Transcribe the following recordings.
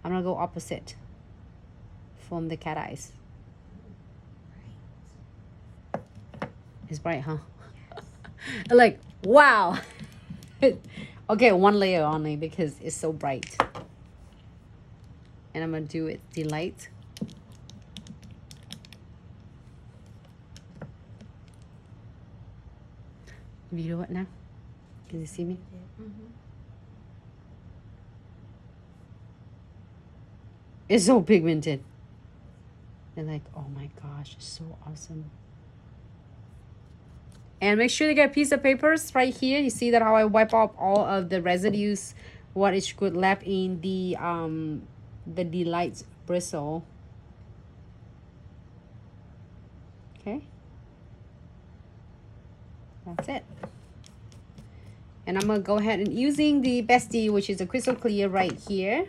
I'm gonna go opposite from the cat eyes. It's bright, huh? Like, wow. Okay, one layer only because it's so bright. And I'm gonna do it Delight. Have you do it now? Can you see me? It's so pigmented. They're like, oh my gosh, it's so awesome. And make sure you get a piece of papers right here. You see that how I wipe off all of the residues, what is good left in the Delight bristle. Okay. That's it. And I'm gonna go ahead and using the Bestie, which is a crystal clear right here,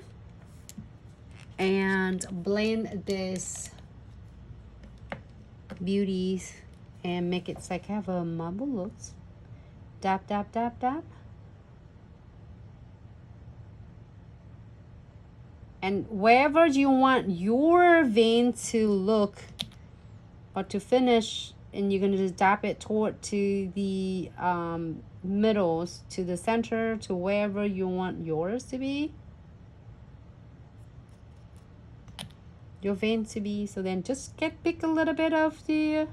and blend this beauties and make it like have a marble looks. Dab, dab, dab, dab. And wherever you want your vein to look or to finish, and you're gonna just dab it toward to the middles, to the center, to wherever you want yours to be, your vein to be. So then just pick a little bit of the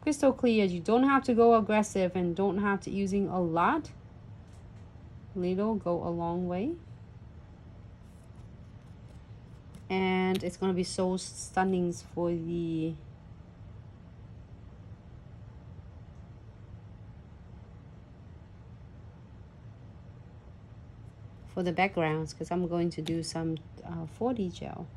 crystal clear. You don't have to go aggressive and don't have to using a lot. Little go a long way. And it's gonna be so stunning for the backgrounds, because I'm going to do some 4D gel.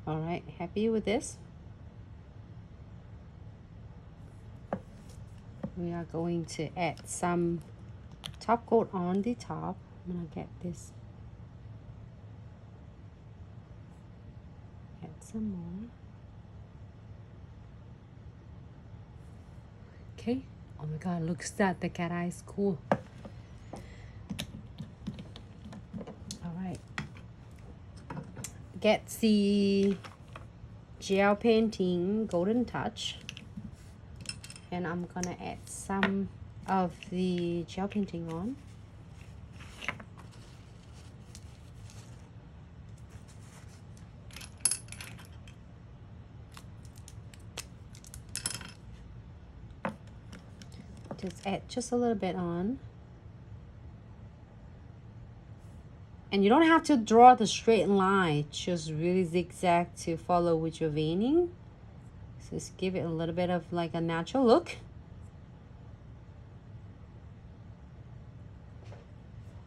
All right, happy with this? We are going to add some top coat on the top. I'm gonna get this. Add some more. Okay. Oh my god, looks that the cat eye is cool. All right. Get the gel painting Golden Touch. And I'm gonna add some of the gel painting on. Just add just a little bit on. And you don't have to draw the straight line, just really zigzag to follow with your veining. Just give it a little bit of like a natural look.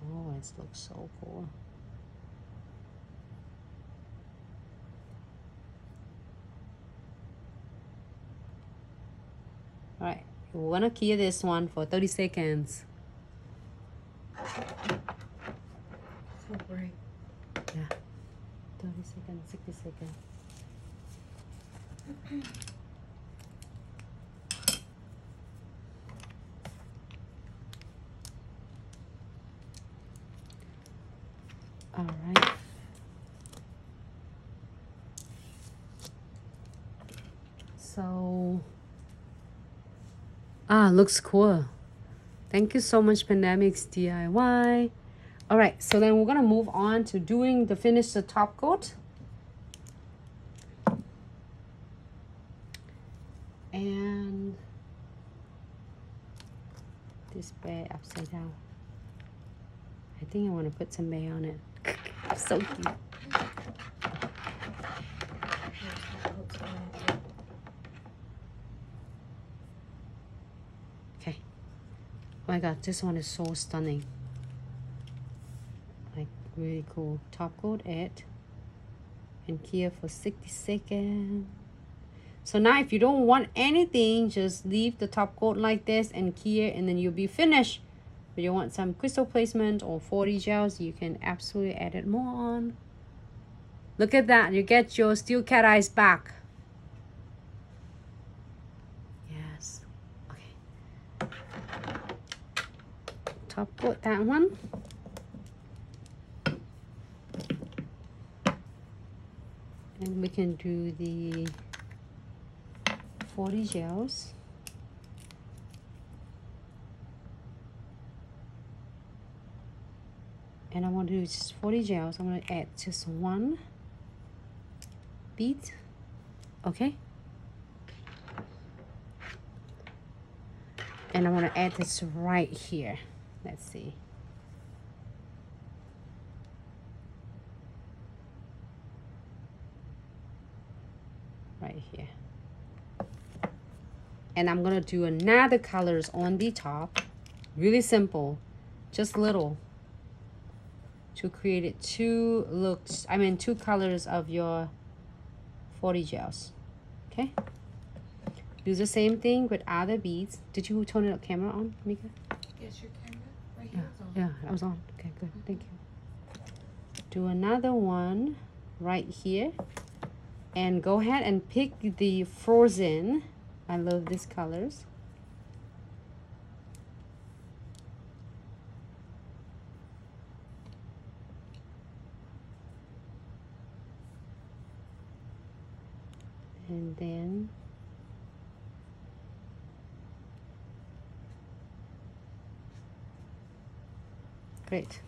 Oh, it looks so cool. All right, you want to clear this one for 30 seconds. So bright. Yeah, 30 seconds, 60 seconds. All right. So, looks cool. Thank you so much, Pandemics DIY. All right, so then we're gonna move on to doing the finish the top coat. And this bay upside down. I think I want to put some bay on it. So cute. Okay. Oh my god, this one is so stunning. Like really cool. Top coat it and clear for 60 seconds. So now if you don't want anything, just leave the top coat like this and clear, and then you'll be finished. If you want some crystal placement or 4D gels, you can absolutely add it more on. Look at that, you get your steel cat eyes back. Yes. Okay. top coat that one. And we can do the 40 gels. And I want to do just 40 gels. I'm going to add just one bead. Okay. And I want to add this right here. Let's see. Right here. And I'm gonna do another colors on the top. Really simple, just little, to create it two looks. I mean, two colors of your 40 gels. Okay. Do the same thing with other beads. Did you turn the camera on, Mika? Yes, your camera right here is on. Yeah, I was on. Okay, good. Thank you. Do another one right here. And go ahead and pick the frozen. I love these colors. And then great.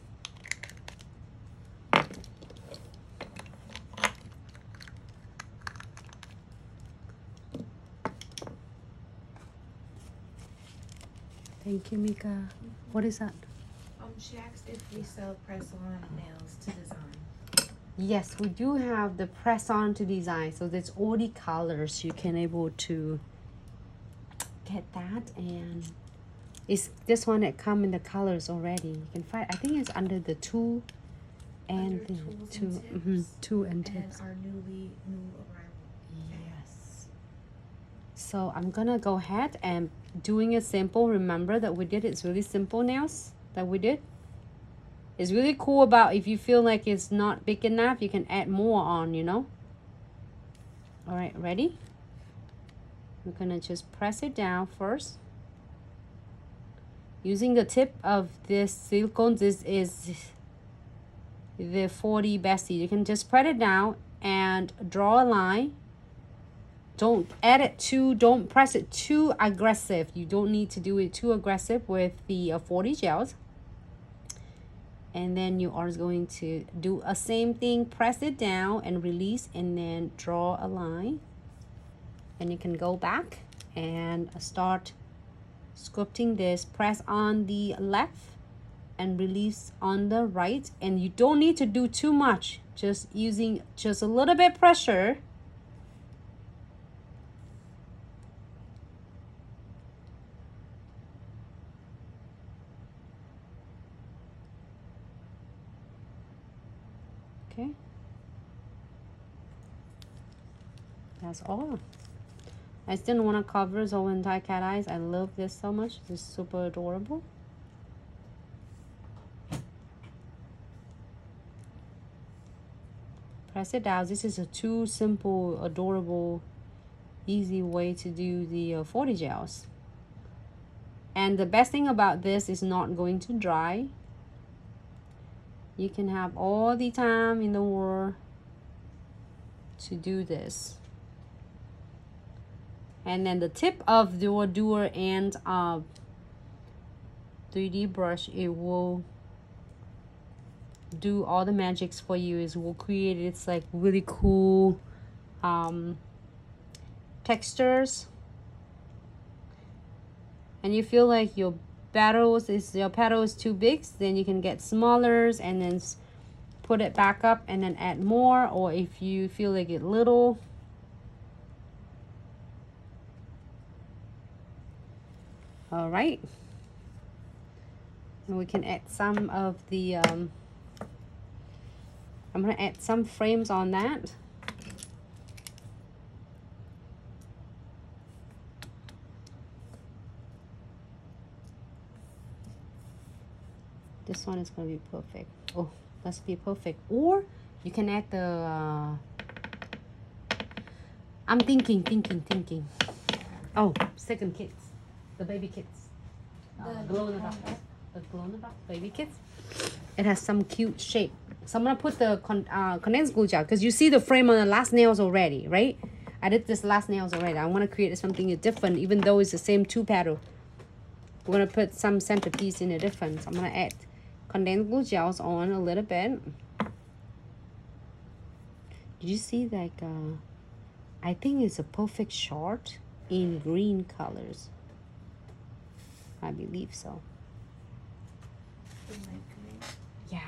Thank you, Mika. What is that? She asked if we sell press-on nails to design. Yes, we do have the press-on to design. So there's all the colors. You can able to get that, and it's this one that come in the colors already. You can find. I think it's under the tool and the tool and tips. And our new arrival. Yes. So I'm gonna go ahead and doing a sample. Remember that we did it's really simple nails that we did. It's really cool about if you feel like it's not big enough, you can add more on, you know. All right, ready? I'm gonna just press it down first. Using the tip of this silicone, this is the 40 Bestie. You can just press it down and draw a line. Don't press it too aggressive. You don't need to do it too aggressive with the 40 gels. And then you are going to do a same thing, press it down and release, and then draw a line. And you can go back and start sculpting this. Press on the left and release on the right. And you don't need to do too much, just using just a little bit pressure. Okay, that's all. I still want to cover the entire cat eyes. I love this so much. It's super adorable. Press it down. This is a too simple, adorable, easy way to do the 40 gels. And the best thing about this is not going to dry. You can have all the time in the world to do this. And then the tip of the doer and 3D brush, it will do all the magics for you. It will create it's like really cool textures. And you feel like your petal is too big, then you can get smaller and then put it back up and then add more. Or if you feel like it little, all right, and we can add some of the I'm gonna add some frames on that. This one is going to be perfect. Oh, let's be perfect. Or you can add the I'm thinking. Oh, second kits, the baby kits, glow in the dark. a glow-in-the-dark baby kits. It has some cute shape. So I'm gonna put the condensed glue gel because you see the frame on the last nails already, right? I did this last nails already. I want to create something different, even though it's the same two petal. We're gonna put some centerpiece in a difference. I'm gonna add condensed glue gels on a little bit. Did you see like I think it's a perfect short in green colors. I believe so. Yeah,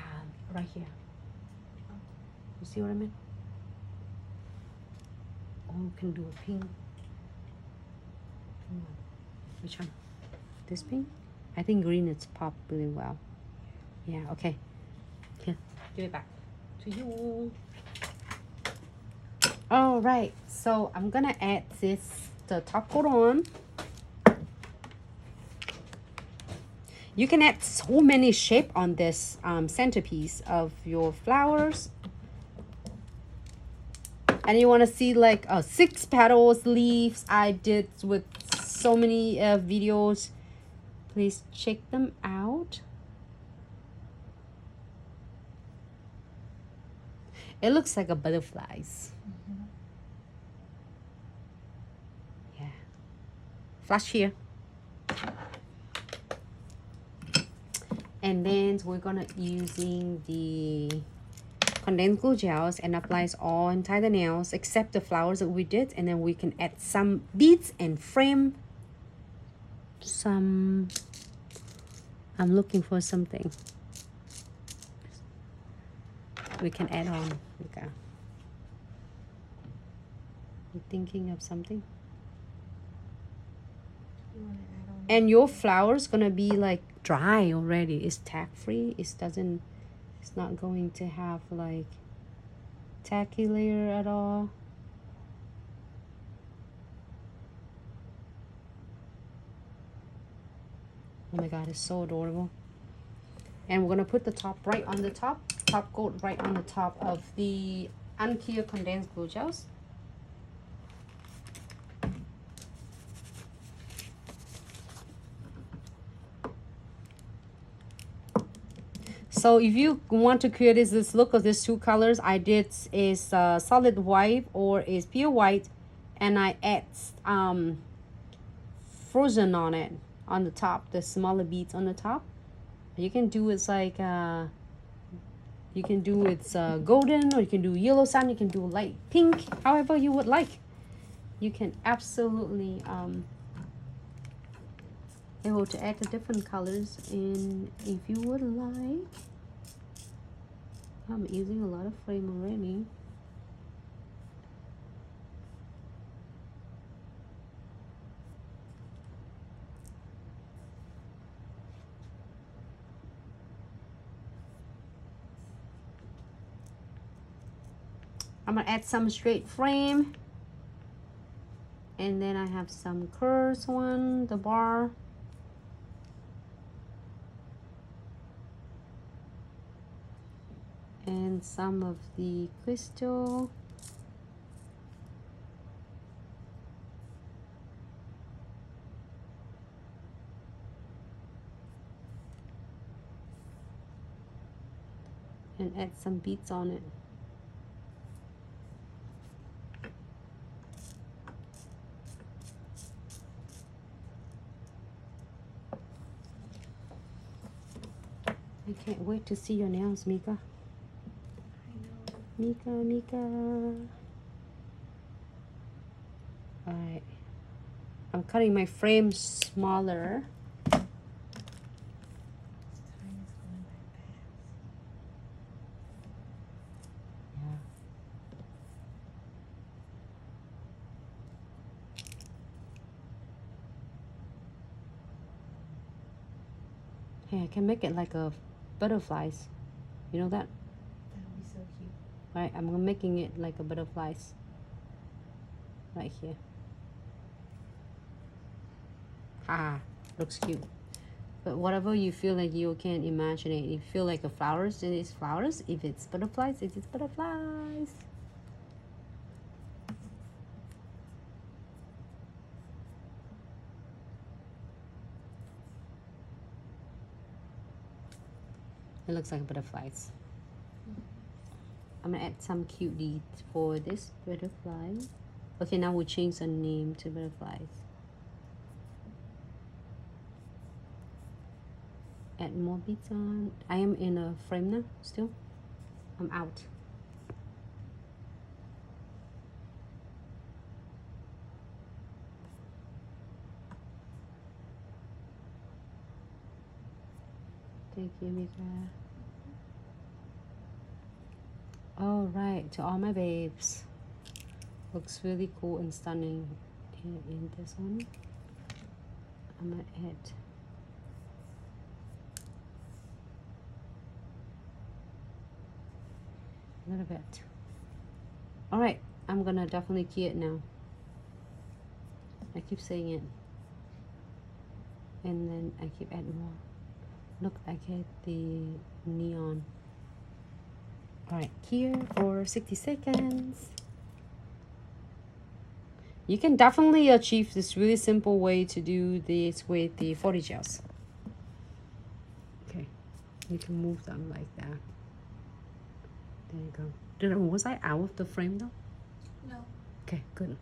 right here. You see what I mean? Oh, we can do a pink. Which one? This pink? I think green is pop really well. Yeah, okay. Here, give it back to you. All right, so I'm gonna add the top coat on. You can add so many shape on this centerpiece of your flowers. And you want to see like 6 petals, leaves. I did with so many videos. Please check them out. It looks like a butterflies. Yeah. Flash here. And then we're gonna using the condensed glue gels and applies all inside the nails except the flowers that we did, and then we can add some beads and frame some. I'm looking for something we can add on. Okay. You thinking of something? And your flower's gonna be like dry already. It's tack free. It's not going to have like tacky layer at all. Oh my god, it's so adorable. And we're gonna put the top coat right on the top of the unclear condensed glue gels. So if you want to create this look of these 2 colors, I did is solid white or is pure white, and I add frozen on it on the top, the smaller beads on the top. You can do it's like you can do it's golden, or you can do yellow sun, you can do light pink, however you would like. You can absolutely able to add the different colors in if you would like. I'm using a lot of frame already. I'm gonna add some straight frame, and then I have some curves one, the bar. And some of the crystal. And add some beads on it. I can't wait to see your nails, Mika. Mika. Alright. I'm cutting my frame smaller. Yeah. Hey, I can make it like a butterflies. You know that? That would be so cute. Right, I'm making it like a butterflies. Right here. Haha, looks cute. But whatever you feel like you can imagine it. If you feel like a flowers, it is flowers. If it's butterflies, it is butterflies. It looks like butterflies. I'm gonna add some cute deeds for this butterfly. Okay, now we'll change the name to butterflies. Add more beads on. I am in a frame now still. I'm out. Thank you, Mika. All right, to all my babes. Looks really cool and stunning. Here in this one, I'm gonna add a little bit. All right, I'm gonna definitely key it now. I keep saying it, and then I keep adding more. Look, I get the neon. All right, here for 60 seconds. You can definitely achieve this really simple way to do this with the 40 gels. Okay, you can move them like that. There you go. Was I out of the frame though? No. Okay, good.